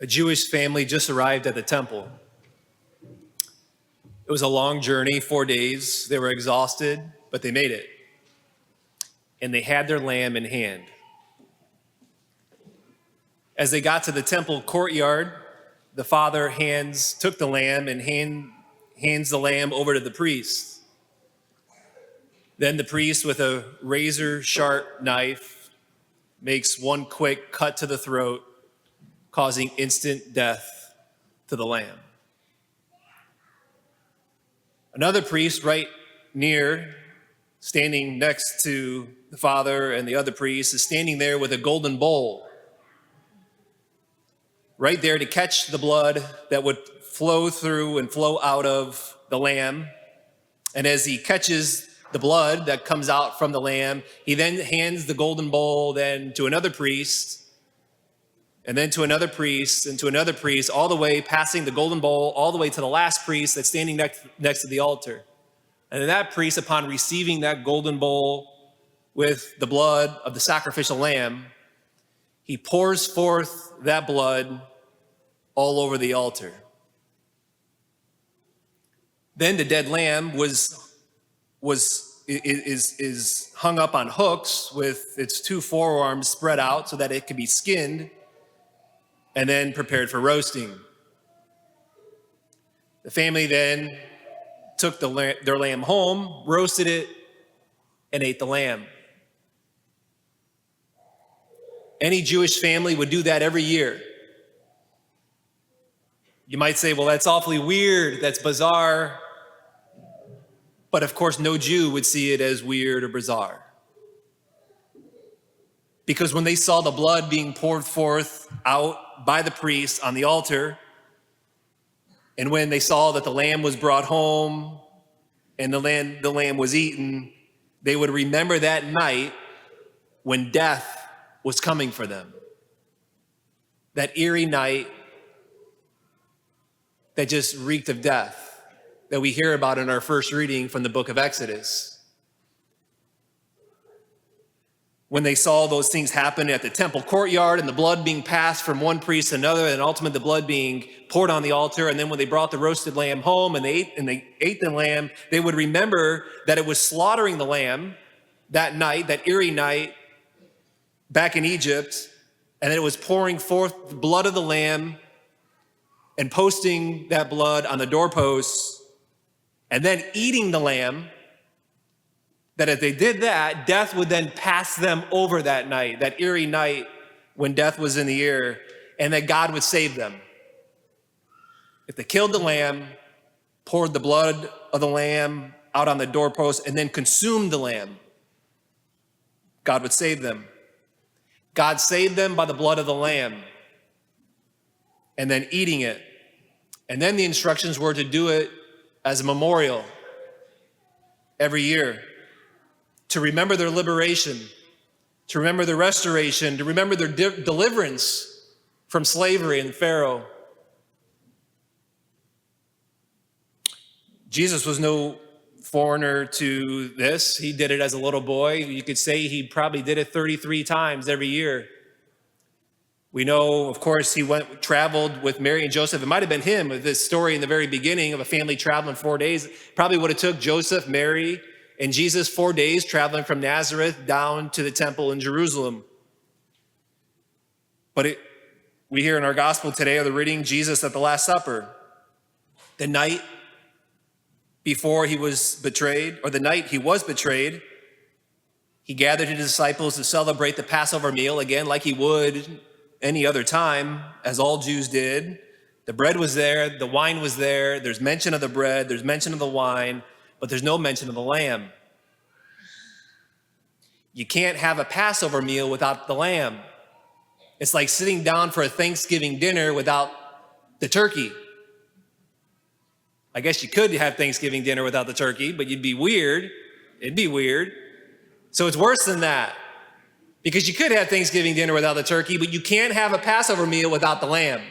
A Jewish family just arrived at the temple. It was a long journey, 4 days. They were exhausted, but they made it. And they had their lamb in hand. As they got to the temple courtyard, the father took the lamb and hands the lamb over to the priest. Then the priest, with a razor-sharp knife, makes one quick cut to the throat, causing instant death to the lamb. Another priest right near, standing next to the father and the other priest, is standing there with a golden bowl, right there to catch the blood that would flow through and flow out of the lamb. And as he catches the blood that comes out from the lamb, he then hands the golden bowl then to another priest, and then to another priest, and to another priest, all the way passing the golden bowl all the way to the last priest that's standing next to the altar. And then that priest, upon receiving that golden bowl with the blood of the sacrificial lamb, he pours forth that blood all over the altar. Then the dead lamb is hung up on hooks with its two forearms spread out so that it could be skinned and then prepared for roasting. The family then took their lamb home, roasted it, and ate the lamb. Any Jewish family would do that every year. You might say, well, that's awfully weird, that's bizarre. But of course, no Jew would see it as weird or bizarre. Because when they saw the blood being poured forth out by the priest on the altar, and when they saw that the lamb was brought home and the lamb was eaten, they would remember that night when death was coming for them. That eerie night that just reeked of death that we hear about in our first reading from the book of Exodus. When they saw those things happen at the temple courtyard and the blood being passed from one priest to another, and ultimately the blood being poured on the altar, and then when they brought the roasted lamb home and they ate the lamb, they would remember that it was slaughtering the lamb that night, that eerie night back in Egypt, and that it was pouring forth the blood of the lamb and posting that blood on the doorposts, and then eating the lamb. That if they did that, death would then pass them over that night, that eerie night when death was in the air, and that God would save them. If they killed the lamb, poured the blood of the lamb out on the doorpost, and then consumed the lamb, God would save them. God saved them by the blood of the lamb and then eating it. And then the instructions were to do it as a memorial every year, to remember their liberation, to remember their restoration, to remember their deliverance from slavery and Pharaoh. Jesus was no foreigner to this. He did it as a little boy. You could say he probably did it 33 times every year. We know, of course, he traveled with Mary and Joseph. It might have been him, this story in the very beginning of a family traveling 4 days. Probably would have took Joseph, Mary, and Jesus 4 days traveling from Nazareth down to the temple in Jerusalem. But we hear in our gospel today of the reading Jesus at the Last Supper. The night before he was betrayed, or the night he was betrayed, he gathered his disciples to celebrate the Passover meal again like he would any other time, as all Jews did. The bread was there, the wine was there, there's mention of the bread, there's mention of the wine, but there's no mention of the lamb. You can't have a Passover meal without the lamb. It's like sitting down for a Thanksgiving dinner without the turkey. I guess you could have Thanksgiving dinner without the turkey, but you'd be weird. It'd be weird. So it's worse than that. Because you could have Thanksgiving dinner without the turkey, but you can't have a Passover meal without the lamb.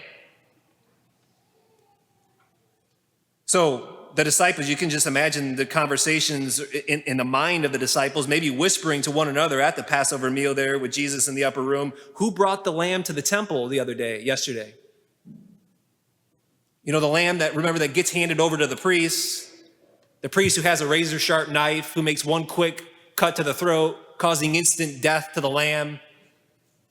So the disciples, you can just imagine the conversations in the mind of the disciples, maybe whispering to one another at the Passover meal there with Jesus in the upper room. Who brought the lamb to the temple yesterday? You know, the lamb that gets handed over to the priest who has a razor sharp knife, who makes one quick cut to the throat, causing instant death to the lamb.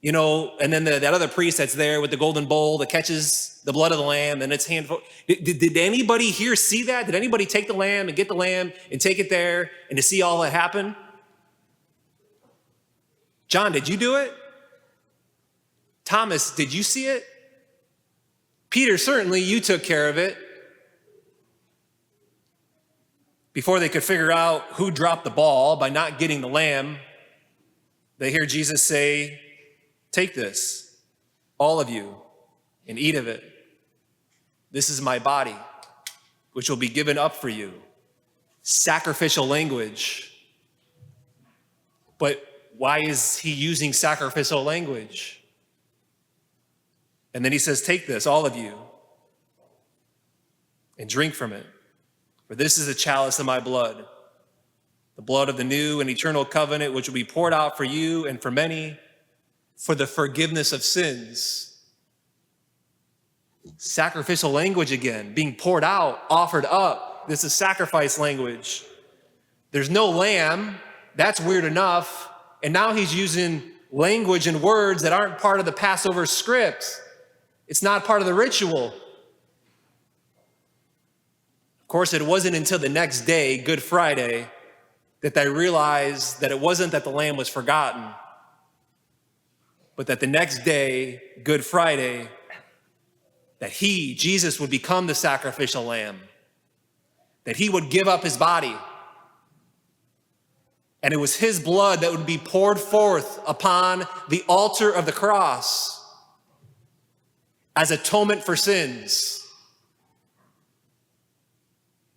You know, and then that other priest that's there with the golden bowl that catches the blood of the lamb and its hand. Did anybody here see that? Did anybody take the lamb and get the lamb and take it there and to see all that happen? John, did you do it? Thomas, did you see it? Peter, certainly you took care of it. Before they could figure out who dropped the ball by not getting the lamb, they hear Jesus say, "Take this, all of you, and eat of it. This is my body, which will be given up for you." Sacrificial language. But why is he using sacrificial language? And then he says, "Take this, all of you, and drink from it. For this is the chalice of my blood, the blood of the new and eternal covenant, which will be poured out for you and for many, for the forgiveness of sins." Sacrificial language again, being poured out, offered up. This is sacrifice language. There's no lamb. That's weird enough. And now he's using language and words that aren't part of the Passover script. It's not part of the ritual. Of course, it wasn't until the next day, Good Friday, that they realized that it wasn't that the lamb was forgotten, but that the next day, Good Friday, that Jesus would become the sacrificial lamb, that he would give up his body, and it was his blood that would be poured forth upon the altar of the cross as atonement for sins.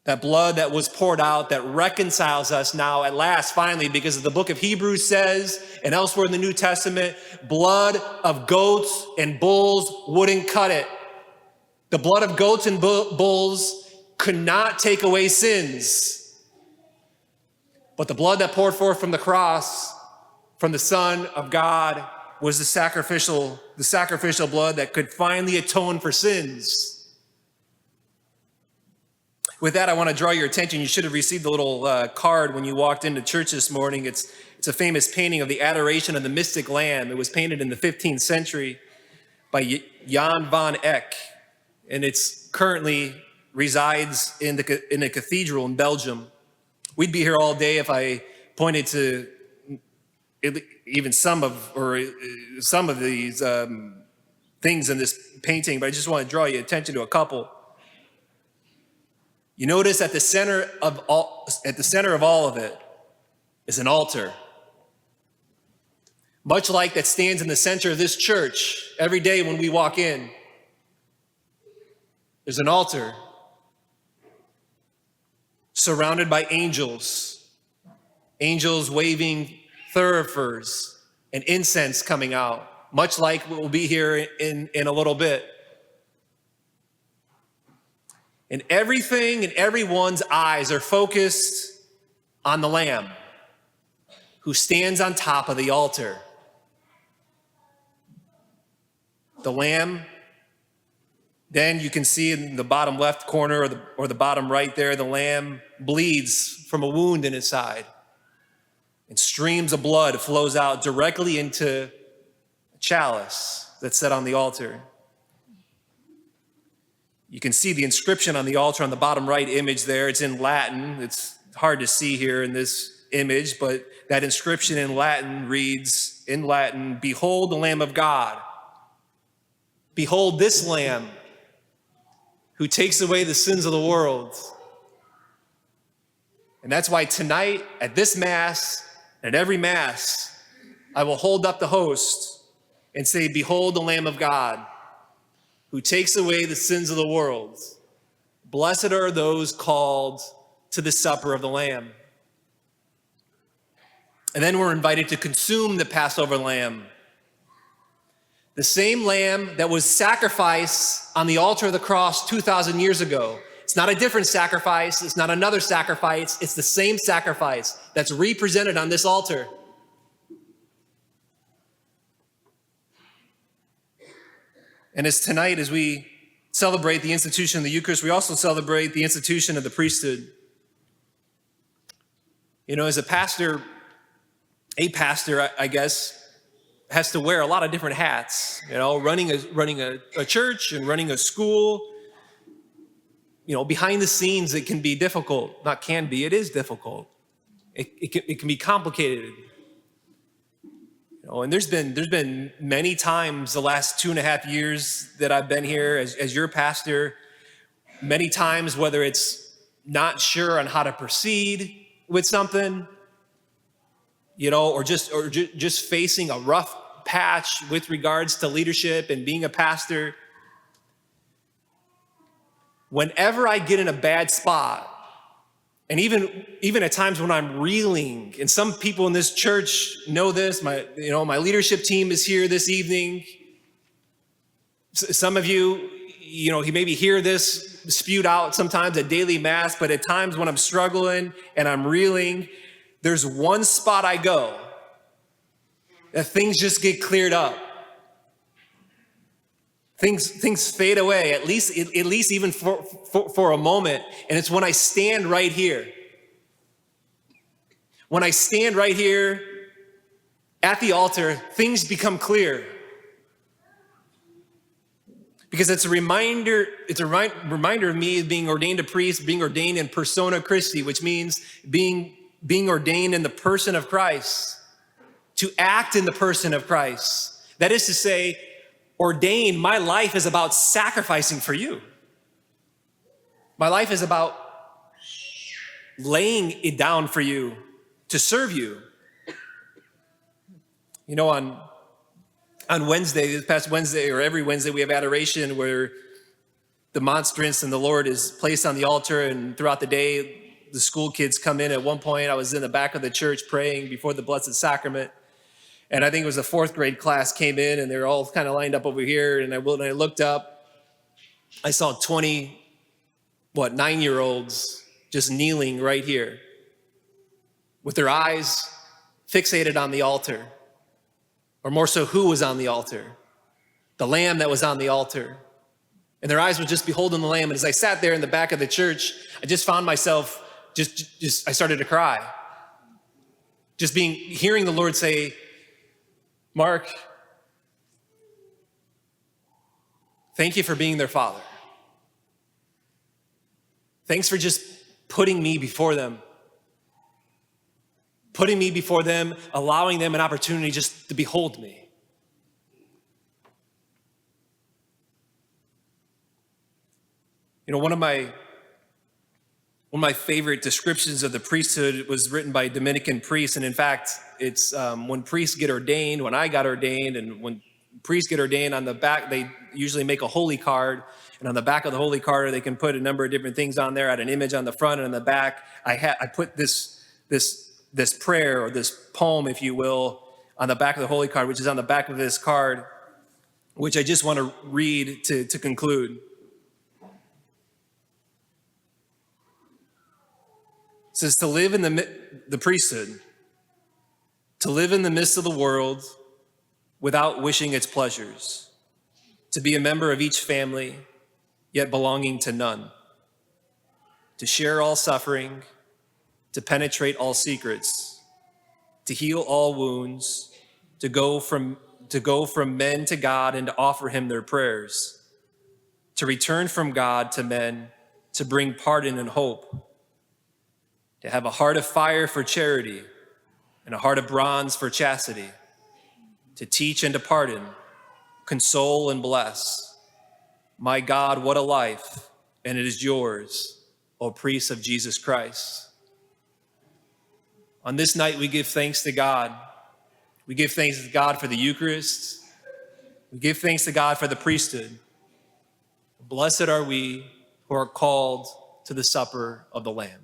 That blood that was poured out that reconciles us now at last, finally, because the book of Hebrews says, and elsewhere in the New Testament, blood of goats and bulls wouldn't cut it. The blood of goats and bulls could not take away sins. But the blood that poured forth from the cross, from the Son of God, was the sacrificial blood that could finally atone for sins. With that, I want to draw your attention. You should have received a little card when you walked into church this morning. It's a famous painting of the Adoration of the Mystic Lamb. It was painted in the 15th century by Jan van Eyck, and it's currently resides in a cathedral in Belgium. We'd be here all day if I pointed to even some of these things in this painting, but I just want to draw your attention to a couple. You notice at the center of all of it is an altar. Much like that stands in the center of this church every day when we walk in. There's an altar surrounded by angels waving thurifers and incense coming out, much like what will be here in a little bit. And everything and everyone's eyes are focused on the Lamb who stands on top of the altar. The Lamb, then you can see in the bottom left corner or the bottom right there, the Lamb bleeds from a wound in his side. And streams of blood flows out directly into a chalice that's set on the altar. You can see the inscription on the altar on the bottom right image there. It's in Latin. It's hard to see here in this image, but that inscription in Latin reads, in Latin, "Behold the Lamb of God. Behold this Lamb who takes away the sins of the world." And that's why tonight at this Mass, and at every Mass, I will hold up the host and say, "Behold the Lamb of God who takes away the sins of the world. Blessed are those called to the supper of the Lamb." And then we're invited to consume the Passover lamb. The same lamb that was sacrificed on the altar of the cross 2,000 years ago. It's not a different sacrifice. It's not another sacrifice. It's the same sacrifice that's represented on this altar. And as tonight, as we celebrate the institution of the Eucharist, we also celebrate the institution of the priesthood. As a pastor, I guess, has to wear a lot of different hats, running a church and running a school. Behind the scenes, it can be difficult. Not can be, it is difficult. It can be complicated. And there's been many times the last 2.5 years that I've been here as your pastor, many times, whether it's not sure on how to proceed with something, or just facing a rough patch with regards to leadership and being a pastor. Whenever I get in a bad spot, and even at times when I'm reeling, and some people in this church know this, my leadership team is here this evening. Some of you, maybe hear this spewed out sometimes at daily mass, but at times when I'm struggling and I'm reeling, there's one spot I go that things just get cleared up. Things fade away, at least even for a moment. And it's when I stand right here. When I stand right here at the altar, things become clear. Because it's a reminder of me being ordained a priest, being ordained in persona Christi, which means being ordained in the person of Christ, to act in the person of Christ. That is to say, ordained, my life is about sacrificing for you. My life is about laying it down for you, to serve you. On Wednesday, this past Wednesday, or every Wednesday, we have adoration where the monstrance and the Lord is placed on the altar, and throughout the day, the school kids come in. At one point, I was in the back of the church praying before the Blessed Sacrament. And I think it was the 4th grade class came in, and they're all kind of lined up over here. And when I looked up, I saw 20, 9-year-olds just kneeling right here with their eyes fixated on the altar, or more so, who was on the altar? The lamb that was on the altar. And their eyes were just beholding the lamb. And as I sat there in the back of the church, I just found myself, I started to cry. Hearing the Lord say, Mark, thank you for being their father. Thanks for just putting me before them. Putting me before them, allowing them an opportunity just to behold me. One of my favorite descriptions of the priesthood was written by a Dominican priest. And in fact, it's when priests get ordained, when I got ordained, and when priests get ordained, on the back, they usually make a holy card. And on the back of the holy card, they can put a number of different things on there. I had an image on the front, and on the back, I put this prayer, or this poem, if you will, on the back of the holy card, which is on the back of this card, which I just want to read to conclude. It says, to live in the priesthood, to live in the midst of the world without wishing its pleasures, to be a member of each family, yet belonging to none, to share all suffering, to penetrate all secrets, to heal all wounds, to go from men to God and to offer him their prayers, to return from God to men, to bring pardon and hope, to have a heart of fire for charity and a heart of bronze for chastity, to teach and to pardon, console and bless. My God, what a life, and it is yours, O priest of Jesus Christ. On this night, we give thanks to God. We give thanks to God for the Eucharist. We give thanks to God for the priesthood. Blessed are we who are called to the supper of the Lamb.